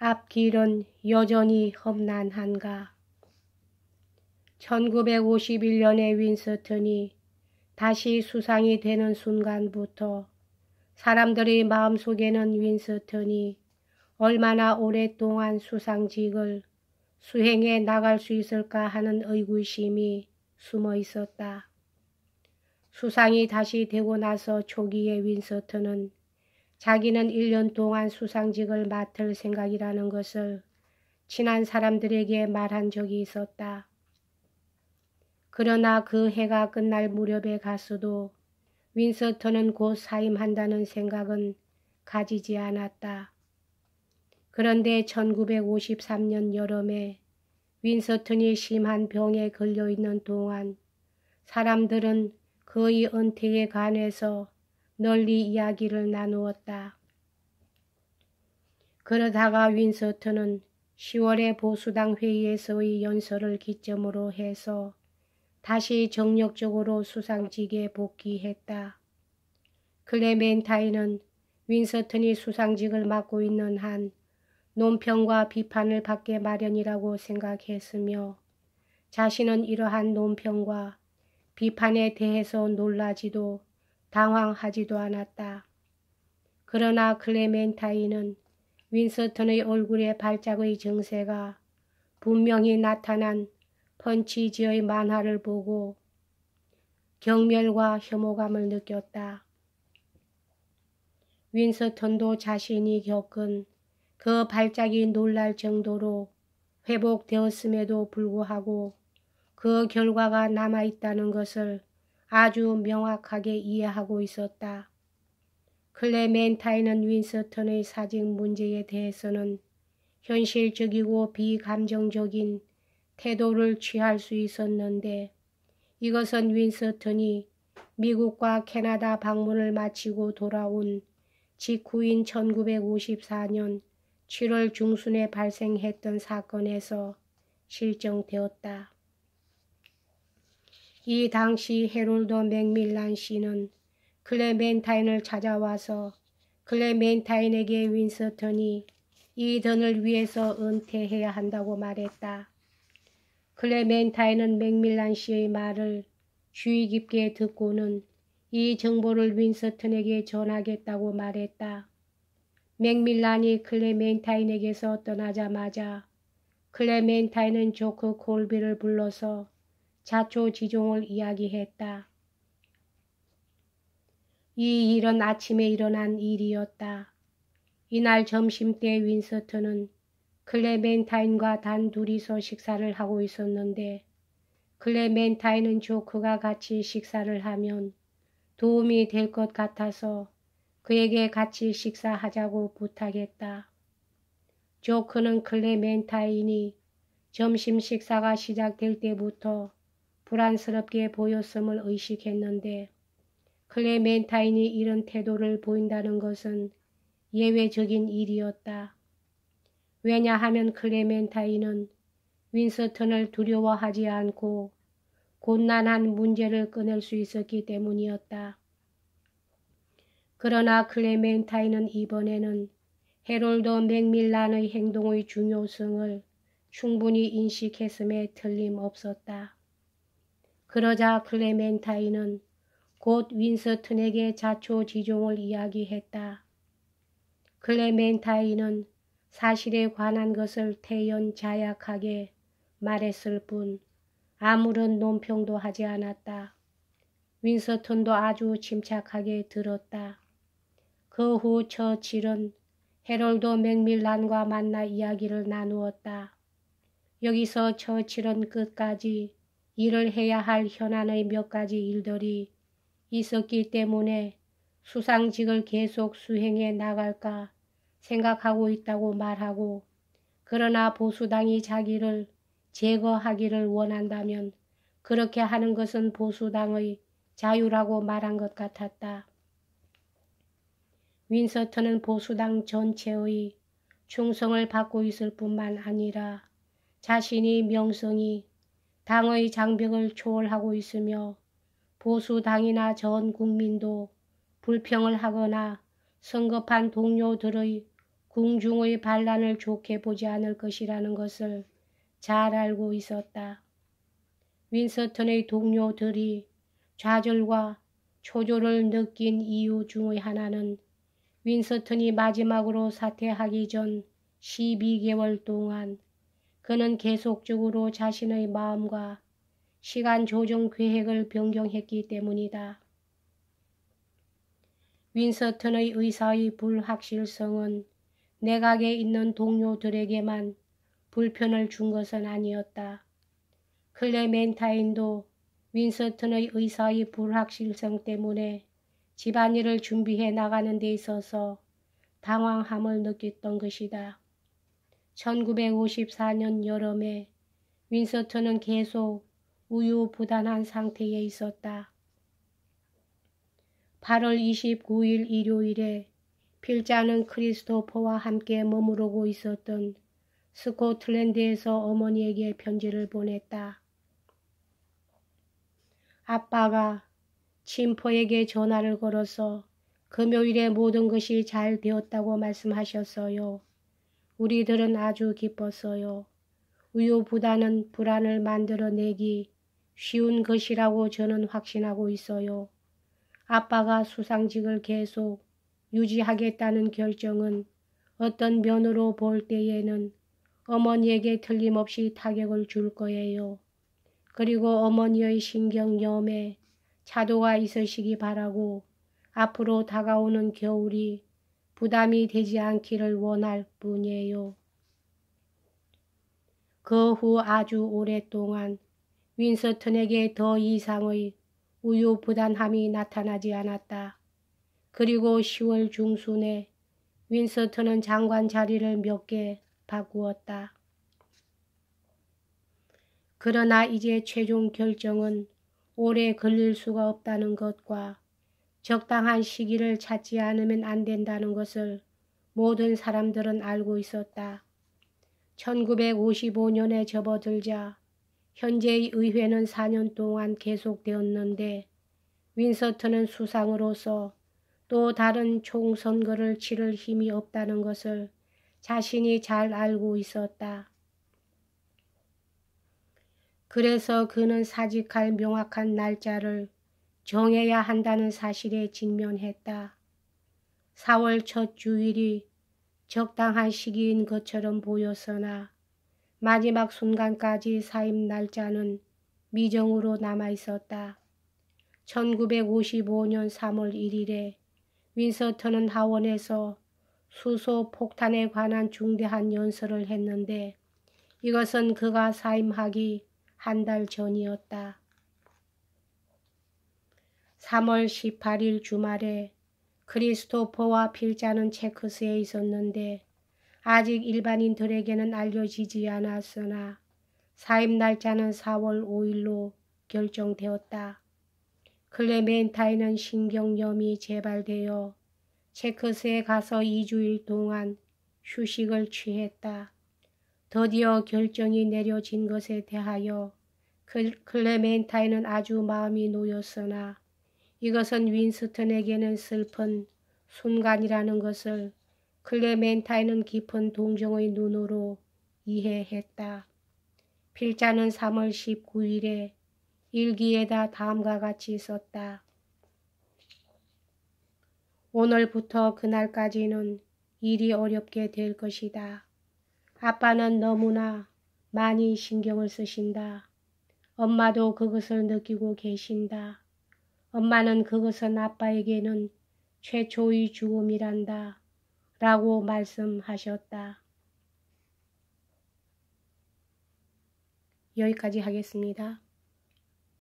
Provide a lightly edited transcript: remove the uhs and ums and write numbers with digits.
앞길은 여전히 험난한가. 1951년에 윈스턴이 다시 수상이 되는 순간부터 사람들의 마음속에는 윈스턴이 얼마나 오랫동안 수상직을 수행해 나갈 수 있을까 하는 의구심이 숨어 있었다. 수상이 다시 되고 나서 초기에 윈스턴은 자기는 1년 동안 수상직을 맡을 생각이라는 것을 친한 사람들에게 말한 적이 있었다. 그러나 그 해가 끝날 무렵에 가서도 윈스턴은 곧 사임한다는 생각은 가지지 않았다. 그런데 1953년 여름에 윈스턴이 심한 병에 걸려있는 동안 사람들은 그의 은퇴에 관해서 널리 이야기를 나누었다. 그러다가 윈스턴은 10월에 보수당 회의에서의 연설을 기점으로 해서 다시 정력적으로 수상직에 복귀했다. 클레멘타인은 윈스턴이 수상직을 맡고 있는 한 논평과 비판을 받게 마련이라고 생각했으며 자신은 이러한 논평과 비판에 대해서 놀라지도 당황하지도 않았다. 그러나 클레멘타인은 윈스턴의 얼굴에 발작의 증세가 분명히 나타난 펀치지의 만화를 보고 경멸과 혐오감을 느꼈다. 윈스턴도 자신이 겪은 그 발작이 놀랄 정도로 회복되었음에도 불구하고 그 결과가 남아있다는 것을 아주 명확하게 이해하고 있었다. 클레멘타인은 윈스턴의 사직 문제에 대해서는 현실적이고 비감정적인 태도를 취할 수 있었는데 이것은 윈스턴이 미국과 캐나다 방문을 마치고 돌아온 직후인 1954년 7월 중순에 발생했던 사건에서 실정되었다. 이 당시 해롤드 맥밀란 씨는 클레멘타인을 찾아와서 클레멘타인에게 윈스턴이 이 돈을 위해서 은퇴해야 한다고 말했다. 클레멘타인은 맥밀란 씨의 말을 주의 깊게 듣고는 이 정보를 윈스턴에게 전하겠다고 말했다. 맥밀란이 클레멘타인에게서 떠나자마자 클레멘타인은 조크 콜비를 불러서 자초지종을 이야기했다. 이 일은 아침에 일어난 일이었다. 이날 점심때 윈스턴은 클레멘타인과 단 둘이서 식사를 하고 있었는데 클레멘타인은 조크가 같이 식사를 하면 도움이 될 것 같아서 그에게 같이 식사하자고 부탁했다. 조크는 클레멘타인이 점심 식사가 시작될 때부터 불안스럽게 보였음을 의식했는데 클레멘타인이 이런 태도를 보인다는 것은 예외적인 일이었다. 왜냐하면 클레멘타인은 윈스턴을 두려워하지 않고 곤란한 문제를 꺼낼 수 있었기 때문이었다. 그러나 클레멘타인은 이번에는 해롤드 맥밀란의 행동의 중요성을 충분히 인식했음에 틀림없었다. 그러자 클레멘타인은 곧 윈스턴에게 자초지종을 이야기했다. 클레멘타인은 사실에 관한 것을 태연자약하게 말했을 뿐 아무런 논평도 하지 않았다. 윈스턴도 아주 침착하게 들었다. 그 후 처칠은 해롤드 맥밀란과 만나 이야기를 나누었다. 여기서 처칠은 끝까지 일을 해야 할 현안의 몇 가지 일들이 있었기 때문에 수상직을 계속 수행해 나갈까 생각하고 있다고 말하고 그러나 보수당이 자기를 제거하기를 원한다면 그렇게 하는 것은 보수당의 자유라고 말한 것 같았다. 윈스턴은 보수당 전체의 충성을 받고 있을 뿐만 아니라 자신이 명성이 당의 장벽을 초월하고 있으며 보수당이나 전 국민도 불평을 하거나 성급한 동료들의 궁중의 반란을 좋게 보지 않을 것이라는 것을 잘 알고 있었다. 윈스턴의 동료들이 좌절과 초조를 느낀 이유 중의 하나는 윈스턴이 마지막으로 사퇴하기 전 12개월 동안 그는 계속적으로 자신의 마음과 시간 조정 계획을 변경했기 때문이다. 윈스턴의 의사의 불확실성은 내각에 있는 동료들에게만 불편을 준 것은 아니었다. 클레멘타인도 윈스턴의 의사의 불확실성 때문에 집안일을 준비해 나가는 데 있어서 당황함을 느꼈던 것이다. 1954년 여름에 윈스턴은 계속 우유부단한 상태에 있었다. 8월 29일 일요일에 필자는 크리스토퍼와 함께 머무르고 있었던 스코틀랜드에서 어머니에게 편지를 보냈다. 아빠가 침포에게 전화를 걸어서 금요일에 모든 것이 잘 되었다고 말씀하셨어요. 우리들은 아주 기뻤어요. 우유부단은 불안을 만들어내기 쉬운 것이라고 저는 확신하고 있어요. 아빠가 수상직을 계속 유지하겠다는 결정은 어떤 면으로 볼 때에는 어머니에게 틀림없이 타격을 줄 거예요. 그리고 어머니의 신경염에 차도가 있으시기 바라고 앞으로 다가오는 겨울이 부담이 되지 않기를 원할 뿐이에요. 그 후 아주 오랫동안 윈스턴에게 더 이상의 우유부단함이 나타나지 않았다. 그리고 10월 중순에 윈스턴은 장관 자리를 몇 개 바꾸었다. 그러나 이제 최종 결정은 오래 걸릴 수가 없다는 것과 적당한 시기를 찾지 않으면 안 된다는 것을 모든 사람들은 알고 있었다. 1955년에 접어들자 현재의 의회는 4년 동안 계속되었는데 윈스턴은 수상으로서 또 다른 총선거를 치를 힘이 없다는 것을 자신이 잘 알고 있었다. 그래서 그는 사직할 명확한 날짜를 정해야 한다는 사실에 직면했다. 4월 첫 주일이 적당한 시기인 것처럼 보였으나 마지막 순간까지 사임 날짜는 미정으로 남아있었다. 1955년 3월 1일에 윈스턴은 하원에서 수소 폭탄에 관한 중대한 연설을 했는데 이것은 그가 사임하기 한 달 전이었다. 3월 18일 주말에 크리스토퍼와 필자는 체크스에 있었는데 아직 일반인들에게는 알려지지 않았으나 사임 날짜는 4월 5일로 결정되었다. 클레멘타인은 신경염이 재발되어 체크스에 가서 2주일 동안 휴식을 취했다. 드디어 결정이 내려진 것에 대하여 클레멘타인은 아주 마음이 놓였으나 이것은 윈스턴에게는 슬픈 순간이라는 것을 클레멘타인은 깊은 동정의 눈으로 이해했다. 필자는 3월 19일에 일기에다 다음과 같이 썼다. 오늘부터 그날까지는 일이 어렵게 될 것이다. 아빠는 너무나 많이 신경을 쓰신다. 엄마도 그것을 느끼고 계신다. 엄마는 그것은 아빠에게는 최초의 죽음이란다 라고 말씀하셨다. 여기까지 하겠습니다.